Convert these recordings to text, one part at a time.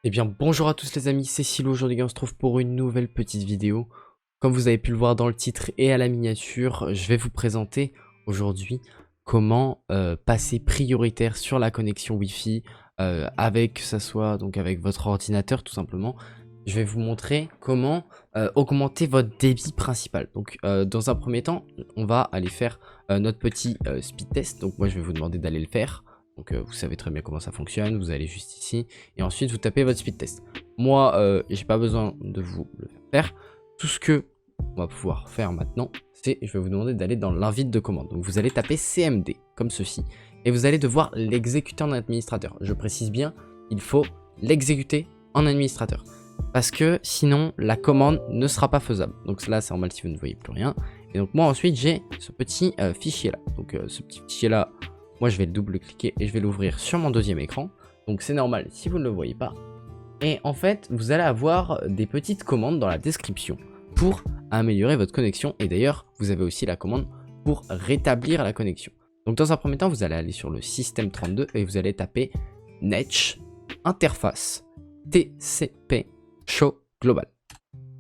Eh bien bonjour à tous les amis, c'est Silo. Aujourd'hui on se trouve pour une nouvelle petite vidéo. Comme vous avez pu le voir dans le titre et à la miniature, je vais vous présenter aujourd'hui comment passer prioritaire sur la connexion Wi-Fi avec, que ça soit donc avec votre ordinateur tout simplement. Je vais vous montrer comment augmenter votre débit principal. Donc dans un premier temps, on va aller faire notre petit speed test. Donc moi je vais vous demander d'aller le faire. Donc vous savez très bien comment ça fonctionne, vous allez juste ici et ensuite vous tapez votre speed test. Moi j'ai pas besoin de vous le faire. Tout ce que on va pouvoir faire maintenant, c'est je vais vous demander d'aller dans l'invite de commande. Donc vous allez taper CMD comme ceci et vous allez devoir l'exécuter en administrateur. Je précise bien, il faut l'exécuter en administrateur parce que sinon la commande ne sera pas faisable. Donc là c'est normal si vous ne voyez plus rien. Et donc moi ensuite j'ai ce petit fichier là. Donc ce petit fichier là, moi je vais le double-cliquer et je vais l'ouvrir sur mon deuxième écran. Donc c'est normal si vous ne le voyez pas. Et en fait, vous allez avoir des petites commandes dans la description pour améliorer votre connexion. Et d'ailleurs, vous avez aussi la commande pour rétablir la connexion. Donc dans un premier temps, vous allez aller sur le système 32 et vous allez taper Netch interface TCP show global.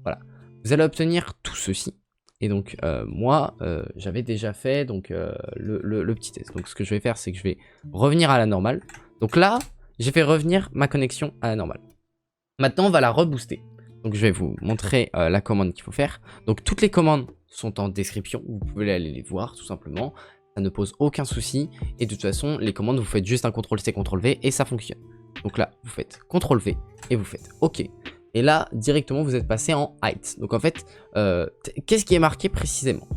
Voilà. Vous allez obtenir tout ceci. Et donc moi, j'avais déjà fait donc, le petit test. Donc ce que je vais faire, c'est que je vais revenir à la normale. Donc là, j'ai fait revenir ma connexion à la normale. Maintenant, on va la rebooster. Donc je vais vous montrer la commande qu'il faut faire. Donc toutes les commandes sont en description. Vous pouvez aller les voir tout simplement. Ça ne pose aucun souci. Et de toute façon, les commandes, vous faites juste un CTRL-C, CTRL-V et ça fonctionne. Donc là, vous faites CTRL-V et vous faites OK. Et là, directement, vous êtes passé en height. Donc en fait, qu'est-ce qui est marqué précisément?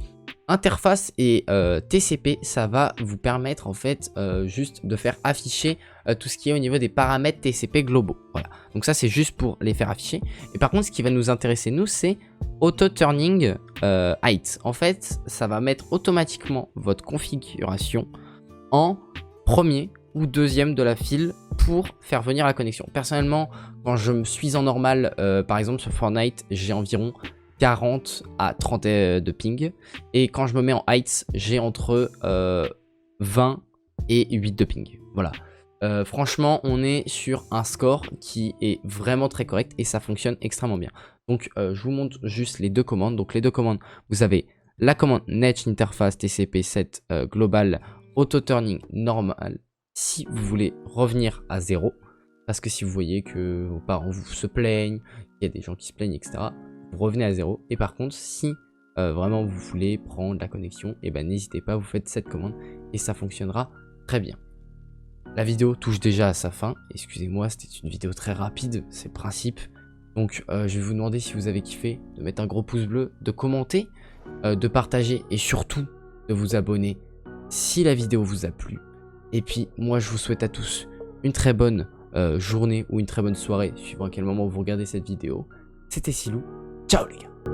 Interface et TCP, ça va vous permettre en fait juste de faire afficher tout ce qui est au niveau des paramètres TCP globaux. Voilà. Donc ça c'est juste pour les faire afficher. Et par contre ce qui va nous intéresser nous c'est Auto Turning Height. En fait ça va mettre automatiquement votre configuration en premier ou deuxième de la file pour faire venir la connexion. Personnellement quand je me suis en normal par exemple sur Fortnite j'ai environ 40 à 30 de ping. Et quand je me mets en heights, j'ai entre 20 et 8 de ping. Voilà. Franchement, on est sur un score qui est vraiment très correct et ça fonctionne extrêmement bien. Donc, je vous montre juste les deux commandes. Donc, les deux commandes, vous avez la commande Netch Interface TCP7 Global Auto Turning Normal si vous voulez revenir à 0. Parce que si vous voyez que vos parents se plaignent, il y a des gens qui se plaignent, etc., vous revenez à 0. Et par contre, si vraiment vous voulez prendre la connexion, et ben n'hésitez pas, vous faites cette commande et ça fonctionnera très bien. La vidéo touche déjà à sa fin. Excusez-moi, c'était une vidéo très rapide, c'est le principe. Donc je vais vous demander si vous avez kiffé, de mettre un gros pouce bleu, de commenter, de partager et surtout de vous abonner si la vidéo vous a plu. Et puis moi je vous souhaite à tous une très bonne journée ou une très bonne soirée, suivant à quel moment vous regardez cette vidéo. C'était Silou. Ciao les gars.